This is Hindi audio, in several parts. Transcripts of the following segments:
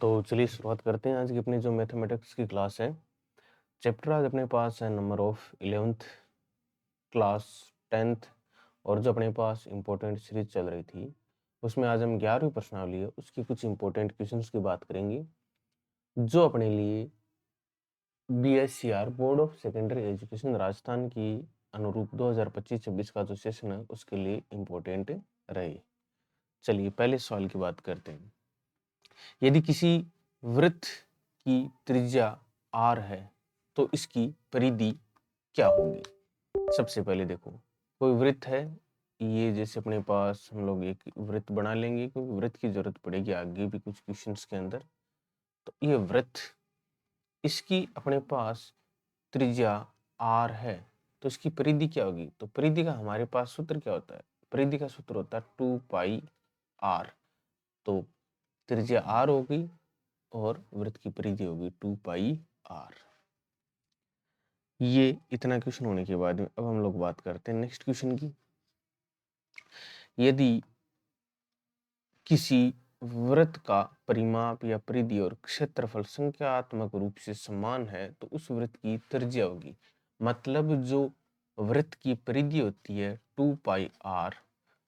तो चलिए शुरुआत करते हैं आज की अपनी जो मैथमेटिक्स की क्लास है। चैप्टर आज अपने पास है number of 11th class 10th और जो अपने पास इम्पोर्टेंट सीरीज चल रही थी उसमें आज हम 11वीं प्रश्नावली है उसकी कुछ इम्पोर्टेंट क्वेश्चंस की बात करेंगे जो अपने लिए BSCR board of secondary education Rajasthan की अनुरूप 2025-26 का जो सेशन है उसके लिए इम्पोर्टेंट रहे। चलिए पहले सवाल की बात करते हैं। यदि किसी वृत्त की त्रिज्या r है तो इसकी परिधि क्या होगी? सबसे पहले देखो, कोई वृत्त है, ये जैसे अपने पास हम लोग एक वृत्त बना लेंगे क्योंकि वृत्त की जरूरत पड़ेगी आगे भी कुछ क्वेश्चंस के अंदर। तो ये वृत्त, इसकी अपने पास त्रिज्या r है तो इसकी परिधि क्या होगी? तो परिधि का हमारे पास सूत्र क्या होता है? परिधि का सूत्र होता है 2 पाई r। तो त्रिज्या r होगी और वृत्त की परिधि होगी 2 पाई r। ये इतना क्वेश्चन होने के बाद में अब हम लोग बात करते हैं नेक्स्ट क्वेश्चन की। यदि किसी वृत्त का परिमाप या परिधि और क्षेत्रफल संख्यात्मक रूप से समान है तो उस वृत्त की त्रिज्या होगी। मतलब जो वृत्त की परिधि होती है 2 पाई r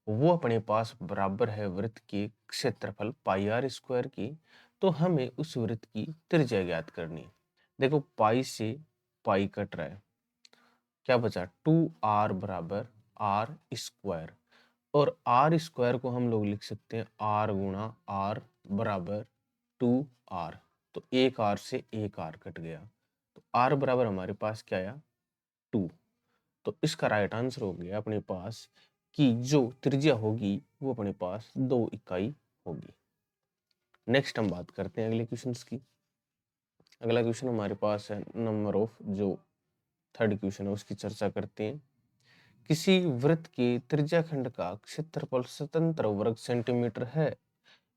वो अपने पास बराबर है वृत्त के क्षेत्रफल पाई r स्क्वायर की। तो हमें उस वृत्त की त्रिज्या ज्ञात करनी है। देखो पाई से पाई कट रहा है, क्या बचा 2r बराबर r स्क्वायर। और r स्क्वायर को हम लोग लिख सकते हैं r गुणा r बराबर 2r। तो एक r से एक r कट गया तो r बराबर हमारे पास क्या आया 2। तो इसका राइट आंसर हो गया अपने पास कि जो त्रिज्या होगी वो अपने पास 2 इकाई होगी। नेक्स्ट हम बात करते हैं अगले क्वेश्चंस की। अगला क्वेश्चन हमारे पास है नंबर ऑफ जो थर्ड क्वेश्चन है उसकी चर्चा करते हैं। किसी वृत्त के त्रिज्याखंड का क्षेत्रफल स्वतंत्र वर्ग सेंटीमीटर है।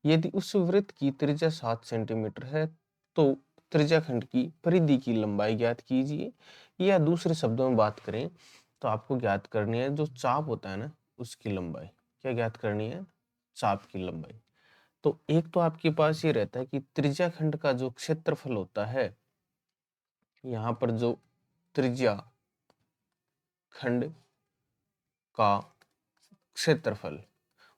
यदि उस वृत्त की त्रिज्या 7 सेंटीमीटर है तो त्रिज्याखंड की परिधि की लंबाई ज्ञात कीजिए। या दूसरे शब्दों में बात करें तो आपको ज्ञात करनी है जो चाप होता है ना उसकी लंबाई। क्या ज्ञात करनी है? चाप की लंबाई। तो एक तो आपके पास ये रहता है कि त्रिज्याखंड का जो क्षेत्रफल होता है, यहाँ पर जो त्रिज्या खंड का क्षेत्रफल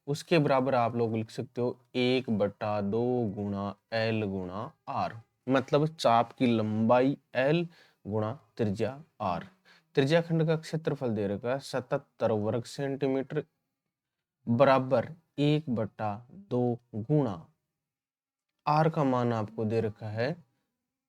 उसके बराबर आप लोग लिख सकते हो 1/2 गुणा L गुणा R। मतलब चाप की लंबाई L गुणा त्रिज्या R। त्रिज्याखंड का क्षेत्रफल दे रखा है 77 वर्ग सेंटीमीटर बराबर 1/2 गुणा R का मान आपको दे रखा है,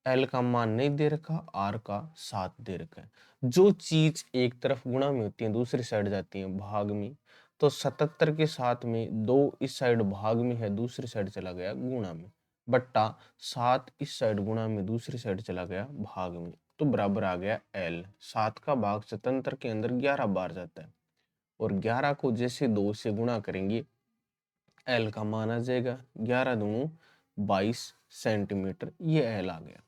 L का मान नहीं दे रखा, R का 7 दे रखा है। जो चीज एक तरफ गुणा में होती है दूसरी साइड जाती है भाग में। तो 77 के साथ में 2 इस साइड भाग में है दूसरी साइड चला गया गुणा में, बट्टा 7 इस साइड गुणा में दूसरी साइड चला गया भाग में। तो बराबर आ गया L। 7 का भाग 77 के अंदर 11 बार जाता है और 11 को जैसे 2 से गुणा करेंगे L का मान आ जाएगा 11 दूनी 22 सेंटीमीटर। ये L आ गया।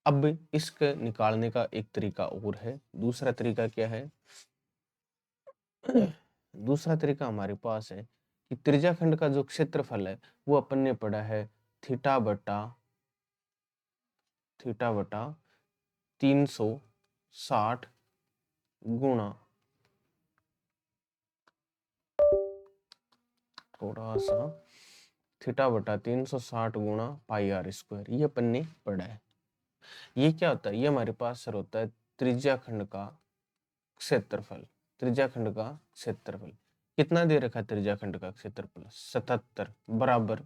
अब इसके निकालने का एक तरीका और है। दूसरा तरीका क्या है? दूसरा तरीका हमारे पास है कि त्रिज्याखंड का जो क्षेत्रफल है वो अपन ने पढ़ा है थीटा बटा 360 गुणा, थोड़ा सा, थीटा/360 गुणा पाई r स्क्वायर, ये अपन ने पढ़ा है। ये क्या होता है? ये हमारे पास सर होता है त्रिज्याखंड का क्षेत्रफल। त्रिज्याखंड का क्षेत्रफल कितना दे रखा है? त्रिज्याखंड का क्षेत्रफल 77 बराबर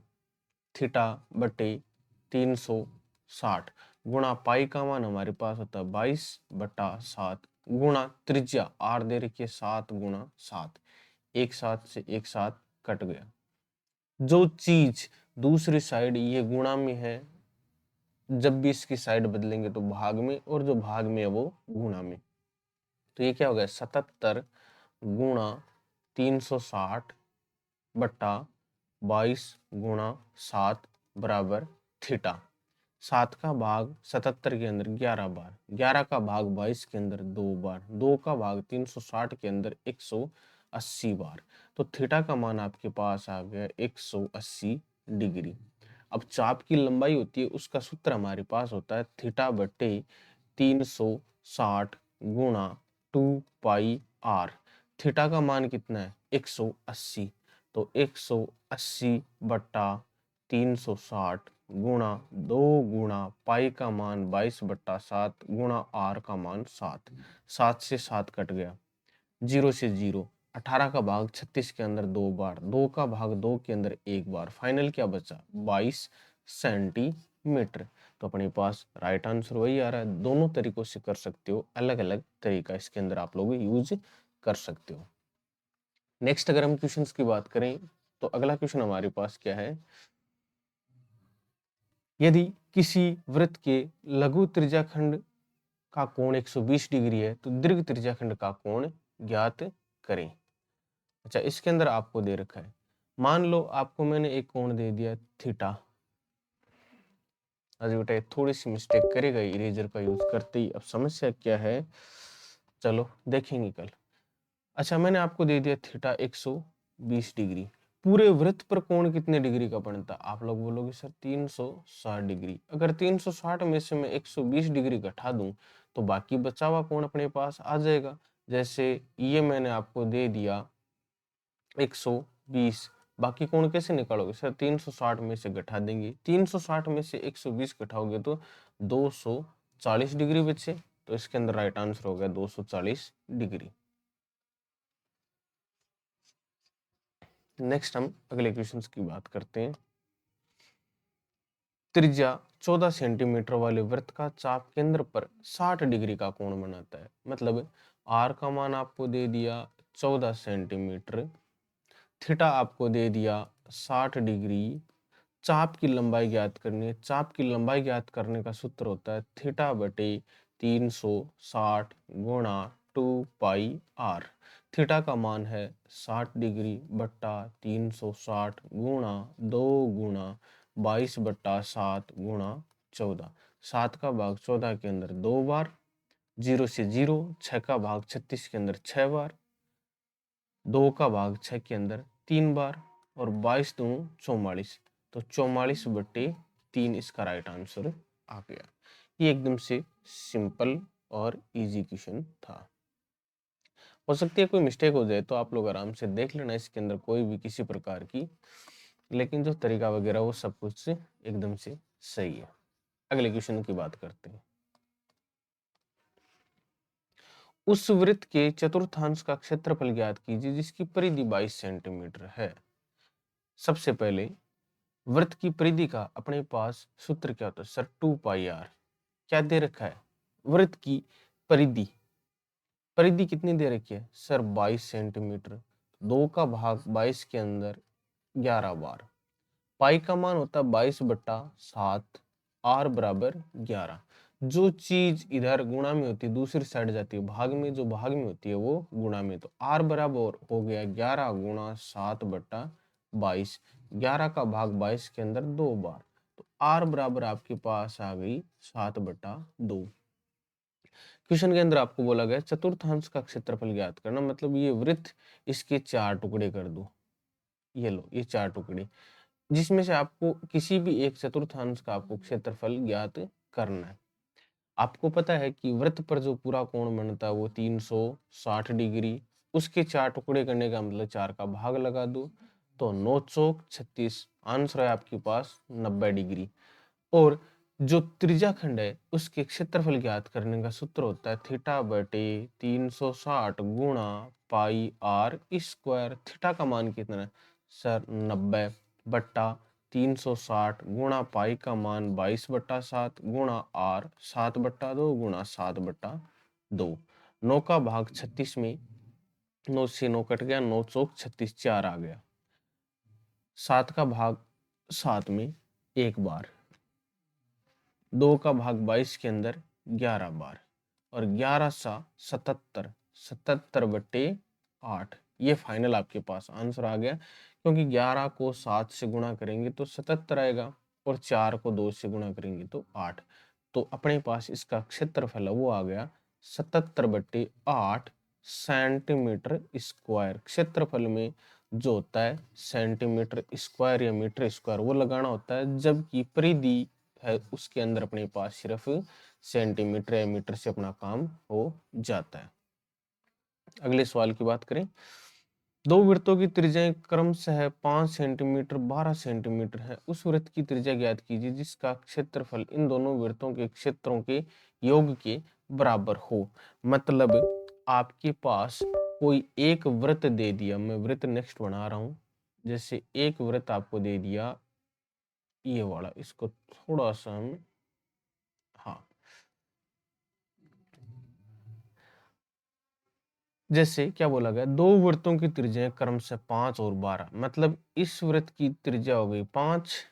थीटा/360 गुणा पाई का मान हमारे पास होता है 22/7 गुणा त्रिज्या r दे रखी है 7 गुणा 7। एक साथ से एक साथ कट गया। जो चीज दूसरी साइड ये गुणा में है, जब भी इसकी साइड बदलेंगे तो भाग में, और जो भाग में है वो गुणा में। तो ये क्या हो गया 77 गुणा 360 बट्टा 22 गुणा 7 बराबर थीटा। 7 का भाग 77 के अंदर 11 बार, 11 का भाग 22 के अंदर 2 बार, 2 का भाग 360 के अंदर 180 बार। तो थीटा का मान आपके पास आ गया 180 डिग्री। अब चाप की लंबाई होती है, उसका सूत्र हमारे पास होता है थीटा बटे 360 गुणा 2 पाई आर। थीटा का मान कितना है 180, तो 180 बट्टा 360 गुणा 2 गुणा पाई का मान 22/7 गुणा आर का मान 7। 7 से 7 कट गया, 0 से 0। 18 का भाग 36 के अंदर 2 बार, 2 का भाग 2 के अंदर 1 बार, फाइनल क्या बचा 22 सेंटीमीटर। तो अपने पास राइट आंसर वही आ रहा है। दोनों तरीकों से कर सकते हो, अलग अलग तरीका इसके अंदर आप लोग यूज कर सकते हो। नेक्स्ट अगर हम क्वेश्चंस की बात करें तो अगला क्वेश्चन हमारे पास क्या है, यदि किसी वृत्त के लघु त्रिज्याखंड का कोण 120 डिग्री है तो दीर्घ त्रिज्याखंड का कोण ज्ञात करें। अच्छा, इसके अंदर आपको दे रखा है, मान लो आपको मैंने एक कोण दे दिया थीटा। अरे बेटा ये थोड़ी सी मिस्टेक करेगा इरेजर का यूज करते ही। अब समस्या क्या है, चलो देखेंगे कल। अच्छा, मैंने आपको दे दिया थीटा 120 डिग्री। पूरे वृत्त पर कोण कितने डिग्री का बनता? आप लोग बोलोगे सर 360 डिग्री। अगर 360 में से मैं 120 डिग्री घटा दूं तो बाकी बचा हुआ कोण अपने पास आ जाएगा। जैसे ये मैंने आपको दे दिया 120, बाकी कोण कैसे निकालोगे सर? 360 में से घटा देंगे, 360 में से 120 घटाओगे तो 240 डिग्री बचे। तो इसके अंदर राइट आंसर हो गया 240 डिग्री। नेक्स्ट हम अगले क्वेश्चंस की बात करते हैं। त्रिज्या 14 सेंटीमीटर वाले वृत्त का चाप केंद्र पर 60 डिग्री का कोण बनाता है। मतलब आर का मान आपको दे दिया 14 सेंटीमीटर, थीटा आपको दे दिया 60 डिग्री, चाप की लंबाई ज्ञात करनी है। चाप की लंबाई ज्ञात करने का सूत्र होता है थीटा बटे 360 गुणा 2 पाई आर। थीटा का मान है 60 डिग्री बट्टा 360 गुणा 2 गुणा 22/7 गुणा 14। 7 का भाग 14 के अंदर 2 बार, 0 से 0। 6 का भाग 36 के अंदर 6 बार, 2 का भाग 6 के अंदर 3 बार, और 22 दूनी 44, तो 44/3 इसका राइट आंसर आ गया। ये एकदम से सिंपल और इजी क्वेश्चन था। हो सकती है कोई मिस्टेक हो जाए तो आप लोग आराम से देख लेना इसके अंदर कोई भी किसी प्रकार की, लेकिन जो तरीका वगैरह वो सब कुछ से एकदम से सही है। अगले क्वेश्चन की बात करते हैं। उस वृत्त के चतुर्थांश का क्षेत्रफल ज्ञात कीजिए जिसकी परिधि 22 सेंटीमीटर है। सबसे पहले वृत्त की परिधि का अपने पास सूत्र क्या होता है सर? 2 pi are. क्या दे रखा है? वृत्त की परिधि, परिधि कितनी दे रखी है सर? 22 सेंटीमीटर। 2 का भाग 22 के अंदर 11 बार, पाई का मान होता है 22/7, आर बराबर 11। जो चीज इधर गुणा में होती है दूसरी साइड जाती है भाग में, जो भाग में होती है वो गुणा में। तो आर बराबर हो गया 11 गुणा 7/22। 11 का भाग 22 के अंदर 2 बार, तो आर बराबर आपके पास आ गई 7/2। क्वेश्चन के अंदर आपको बोला गया चतुर्थांश का क्षेत्रफल ज्ञात करना। मतलब ये वृत्त, इसके 4 टुकड़े कर दो। ये लो, ये 4 टुकड़े, जिसमें से आपको किसी भी एक चतुर्थांश का आपको क्षेत्रफल ज्ञात करना है। आपको पता है कि वृत्त पर जो पूरा कोण बनता है वो 360 डिग्री। उसके 4 टुकड़े करने का मतलब 4 का भाग लगा दो, तो 9 चौक 36, आंसर है आपके पास 90 डिग्री। और जो त्रिज्याखंड है उसके क्षेत्रफल ज्ञात करने का सूत्र होता है थीटा बटे 360 गुणा पाई आर स्क्वायर। थीटा का मान कितना है सर? 90 बट्टा 360 गुणा पाई का मान 22/7 गुणा आर 7/2 गुणा 7/2। 9 का भाग 36 में 9 से 9 कट गया, 9 चौक 36, 4 आ गया। 7 का भाग 7 में 1 बार, 2 का भाग 22 के अंदर 11 बार, और 11 सा 77, 77/8। ये फाइनल आपके पास आंसर आ गया, क्योंकि 11 को 7 से गुणा करेंगे तो 77 आएगा, और 4 को 2 से गुणा करेंगे तो 8। तो अपने पास इसका क्षेत्रफल है वो आ गया 77/8 सेंटीमीटर स्क्वायर। क्षेत्रफल में जो होता है सेंटीमीटर स्क्वायर या मीटर स्क्वायर वो लगाना होता है, जबकि परिधि है उसके अंदर अपने पास सिर्फ सेंटीमीटर या मीटर से अपना काम हो जाता है। अगले सवाल की बात करें, दो वृत्तों की त्रिज्याएं क्रमशः 5 सेंटीमीटर 12 सेंटीमीटर है, उस वृत्त की त्रिज्या ज्ञात कीजिए जिसका क्षेत्रफल इन दोनों वृत्तों के क्षेत्रों के योग के बराबर हो। मतलब आपके पास कोई एक वृत्त दे दिया, मैं वृत्त नेक्स्ट बना रहा हूं, जैसे एक वृत्त आपको दे दिया ये वाला, इसको थोड़ा सा हम, हाँ, जैसे क्या बोला गया, दो वृत्तों की त्रिज्याएं क्रमशः 5 और 12, मतलब इस वृत्त की त्रिज्या हो गई 5,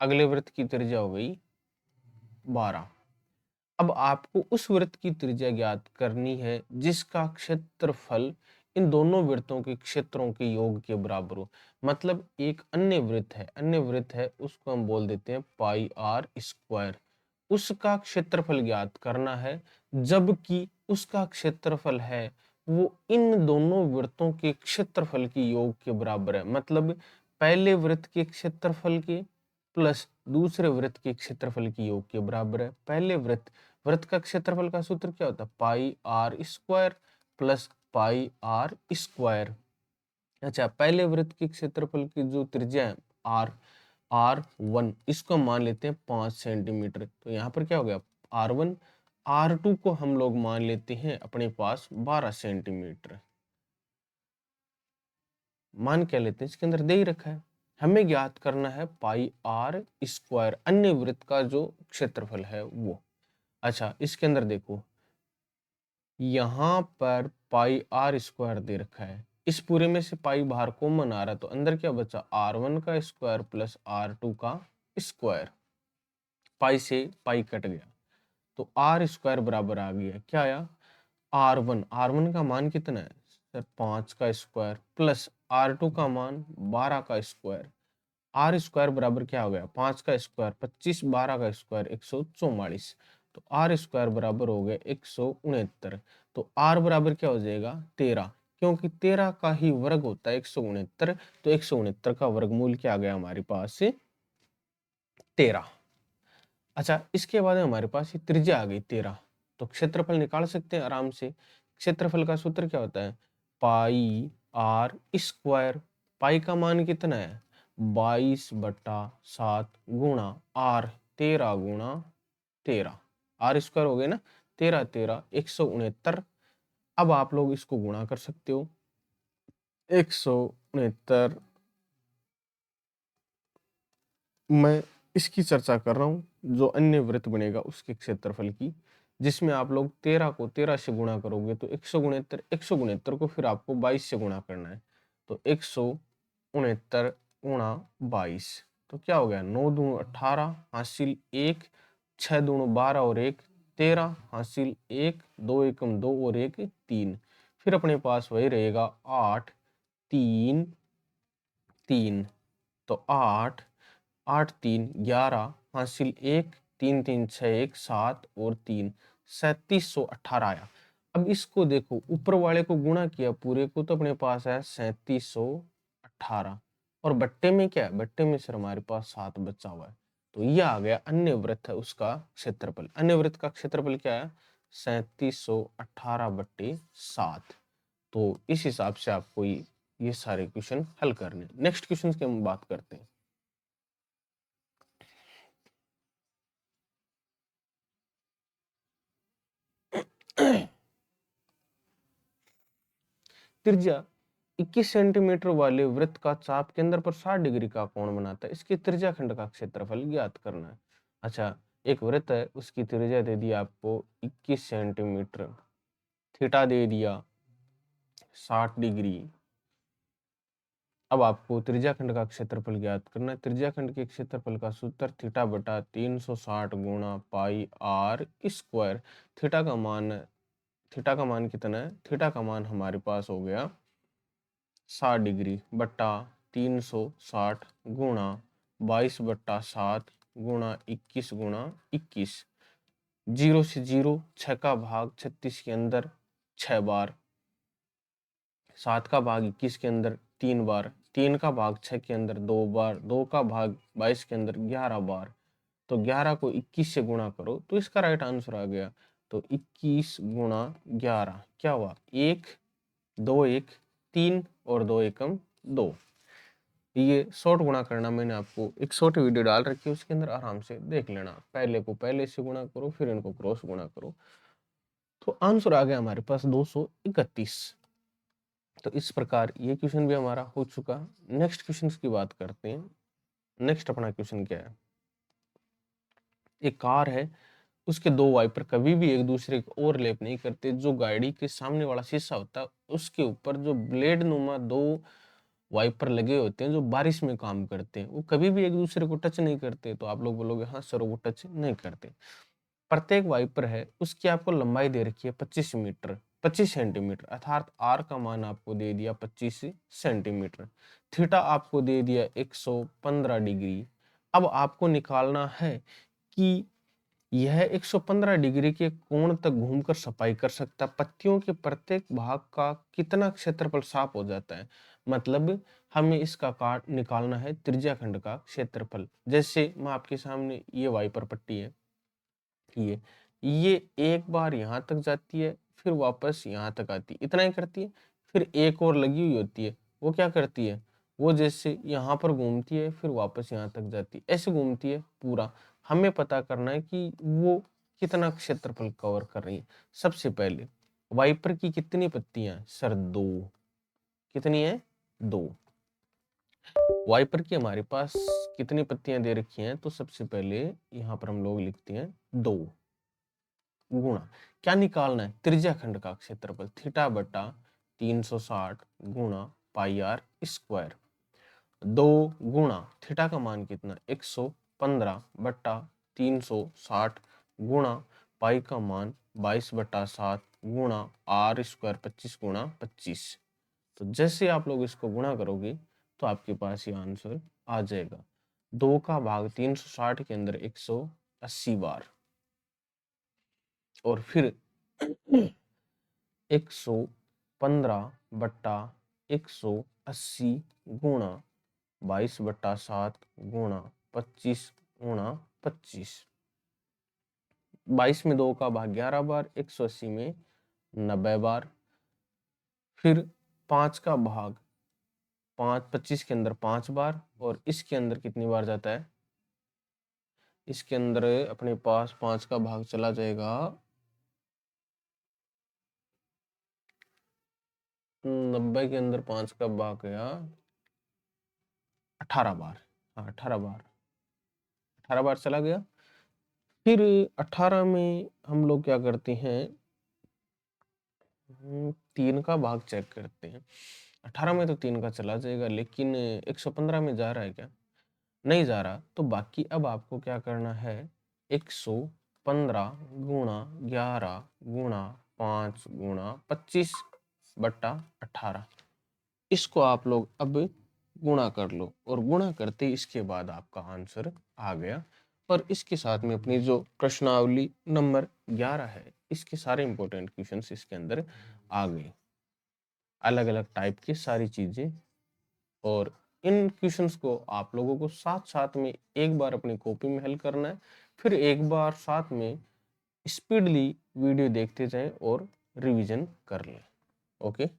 अगले वृत्त की त्रिज्या हो गई 12। अब आपको उस वृत्त की त्रिज्या ज्ञात करनी है जिसका क्षेत्रफल इन दोनों वृत्तों के क्षेत्रों के योग के बराबर हो। मतलब एक अन्य वृत्त है उसको हम बोल देते हैं पाई आर स्क्वायर, उसका क्षेत्रफल ज्ञात करना है, जबकि उसका क्षेत्रफल है वो इन दोनों वृत्तों के क्षेत्रफल के योग के बराबर है। मतलब पहले वृत्त के क्षेत्रफल के प्लस दूसरे वृत्त के क्षेत्रफल के योग के बराबर है। पहले वृत्त का क्षेत्रफल का सूत्र क्या होता है, pi r square plus pi r square. अच्छा, पहले वृत्त के क्षेत्रफल की जो त्रिज्या है R1, इसको मान लेते हैं 5 सेंटीमीटर, तो यहाँ पर क्या हो गया R1। R2 को हम लोग मान लेते हैं अपने पास 12 सेंटीमीटर, मान क्या लेते हैं, इसके अंदर दे ही रखा है। हमें ज्ञात करना है पाई आर स्क्वायर, अन्य वृत्त का जो क्षेत्रफल है वो। अच्छा, इसके अंदर देखो यहाँ पर पाई आर स्क्वायर दे रखा है, इस पूरे में से पाई बाहर कॉमन आ रहा है, तो अंदर क्या बचा R1 का स्क्वायर प्लस R2 का स्क्वायर, पाई से पाई कट गया तो आर स्क्वायर बराबर आ गया, क्या आया R1 का मान कितना है सर 5 का स्क्वायर प्लस R2 का मान 12 का स्क्वायर, आर स्क्वायर बराबर क्या हो गया 5 का स्क्वायर 25, 12 का स्क्वायर 144, तो आर स्क्वायर बराबर हो गया 169। तो आर बराबर क्या हो जाएगा 13, क्योंकि 13 का ही वर्ग होता है 169, तो 169 का वर्गमूल क्या आ गया हमारे पास से 13। अच्छा, इसके बाद हमारे पास ये त्रिज्या आ गई 13, तो क्षेत्रफल निकाल सकते हैं आराम से। क्षेत्रफल का सूत्र क्या होता है पाई आर स्क्वायर, पाई का मान कितना है 22/7 गुणा आर 13 गुणा 13, आर स्क्वायर हो गया ना 13 13 169। अब आप लोग इसको गुणा कर सकते हो, 169, मैं इसकी चर्चा कर रहा हूं जो अन्य वृत्त बनेगा उसके क्षेत्रफल की, जिसमें आप लोग 13 को 13 से गुणा करोगे तो 169 को फिर आपको 22 से गुणा करना है, तो 169 गुणा 22, तो क्या हो गया 9 दूनी 18 हासिल 1, 6 दूनी 12 और 1 13 हासिल 1, 2 एकम 2 और 1 3, फिर अपने पास वही रहेगा 8 3 3, तो 8 8 3 11 हासिल 1 3 3 6 1 7 और 3 3718 आया। अब इसको देखो ऊपर वाले को गुणा किया पूरे को तो अपने पास है 3718, और बट्टे में क्या है, बट्टे में सर हमारे पास 7 बचा हुआ है, तो यह आ गया अन्य वृत्त है उसका क्षेत्रफल। अन्य वृत्त का क्षेत्रफल क्या है 3718/7। तो इस हिसाब से आपको ये सारे क्वेश्चन हल करने। नेक्स्ट क्वेश्चन की हम बात करते हैं। त्रिज्या 21 सेंटीमीटर वाले वृत्त का चाप केंद्र पर 60 डिग्री का कोण बनाता है, इसके त्रिज्या खंड का क्षेत्रफल ज्ञात करना है। अच्छा, एक वृत्त है उसकी त्रिज्या दे दी आपको 21 सेंटीमीटर, थीटा दे दिया 60 डिग्री। अब आपको त्रिज्या खंड का क्षेत्रफल ज्ञात करना है। त्रिज्या खंड के क्षेत्रफल का सूत्र थीटा बटा 360 गुणा पाई आर स्क्वायर। थीटा का मान कितना है, थीटा का मान हमारे पास हो गया 60 डिग्री बटा 360 गुणा 22/7 गुणा 21 गुणा 21, 0 से 0 6 का भाग 36 के अंदर 6 बार, 7 का भाग 21 के अंदर 3 बार, 3 का भाग 6 के अंदर 2 बार, 2 का भाग 22 के अंदर 11 बार, तो 11 को 21 से गुणा करो तो इसका राइट आंसर आ गया। तो 21 गुणा 11 क्या हुआ, 1 2 1 3 और 2 एकम 2। ये शॉर्ट गुणा करना मैंने आपको एक शॉर्ट वीडियो डाल रखी है, उसके अंदर आराम से देख लेना। पहले को पहले से गुणा करो, फिर इनको क्रॉस गुणा करो, तो आंसर आ गया हमारे पास 231। तो इस प्रकार ये क्वेश्चन भी हमारा हो चुका। नेक्स्ट क्वेश्चन की बात करते हैं। नेक्स्ट अपना क्वेश्चन क्या है, एक कार है, उसके दो वाइपर कभी भी एक दूसरे को ओवरलैप नहीं करते। जो गाड़ी के सामने वाला शीशा होता है उसके ऊपर जो ब्लेड नुमा दो वाइपर लगे होते हैं जो बारिश में काम करते हैं, वो कभी भी एक दूसरे को टच नहीं करते। तो आप लोग बोलोगे हाँ सर वो टच नहीं करते। प्रत्येक वाइपर है उसकी आपको लंबाई दे रखी है 25 सेंटीमीटर, अर्थात आर का मान आपको दे दिया 25 सेंटीमीटर, थीटा आपको दे दिया 115 डिग्री। अब आपको निकालना है कि यह 115 डिग्री के कोण तक घूमकर सफाई कर सकता है, पत्तियों के प्रत्येक भाग का कितना क्षेत्रफल साफ हो जाता है। मतलब हमें इसका काट निकालना है त्रिज्या खंड का क्षेत्रफल। जैसे मैं आपके सामने ये वाइपर पट्टी है, ये एक बार यहाँ तक जाती है, फिर वापस यहाँ तक आती है, इतना ही करती है। फिर एक और लगी हुई होती है, वो क्या करती है, वो जैसे यहाँ पर घूमती है फिर वापस यहाँ तक जाती है, ऐसे घूमती है पूरा। हमें पता करना है कि वो कितना क्षेत्रफल कवर कर रही है। सबसे पहले वाइपर की कितनी पत्तियां हैं सर, 2। कितनी है, 2। वाइपर की हमारे पास कितनी पत्तियां दे रखी हैं, तो सबसे पहले यहाँ पर हम लोग लिखते हैं 2 गुणा, क्या निकालना है, त्रिज्या खंड का क्षेत्रफल, थीटा बटा 360 गुणा पाई आर स्क्वायर। 2 गुणा थीटा का मान कितना, 115 बटा 360 गुणा पाई का मान 22 बटा 7 गुणा आर स्क्वायर 25 गुणा 25। तो जैसे आप लोग इसको गुणा करोगे तो आपके पास ये आंसर आ जाएगा। 2 का भाग 360 के अंदर 180 बार, और फिर 115 बट्टा 180 गुणा 22 बट्टा 7 गुणा 25 गुणा 25। 22 में 2 का भाग 11 बार, 180 में 90 बार, फिर 5 का भाग 25 के अंदर 5 बार, और इसके अंदर कितनी बार जाता है, इसके अंदर अपने पास 5 का भाग चला जाएगा 90 के अंदर 5 का भाग गया 18 बार। हाँ 18 बार, 18 बार चला गया। फिर 18 में हम लोग क्या करते हैं, 3 का भाग चेक करते हैं। 18 में तो 3 का चला जाएगा, लेकिन 115 में जा रहा है क्या, नहीं जा रहा। तो बाकी अब आपको क्या करना है, 115 गुणा 11 गुणा 5 गुणा 25 बट्टा 18, इसको आप लोग अब गुणा कर लो, और गुणा करते ही इसके बाद आपका आंसर आ गया। और इसके साथ में अपनी जो प्रश्नावली नंबर 11 है, इसके सारे इंपॉर्टेंट क्वेश्चंस इसके अंदर आ गए, अलग अलग टाइप की सारी चीजें। और इन क्वेश्चंस को आप लोगों को साथ साथ में एक बार अपनी कॉपी में हल करना है, फिर एक बार साथ में स्पीडली वीडियो देखते जाएं और रिवीजन कर लें। ओके।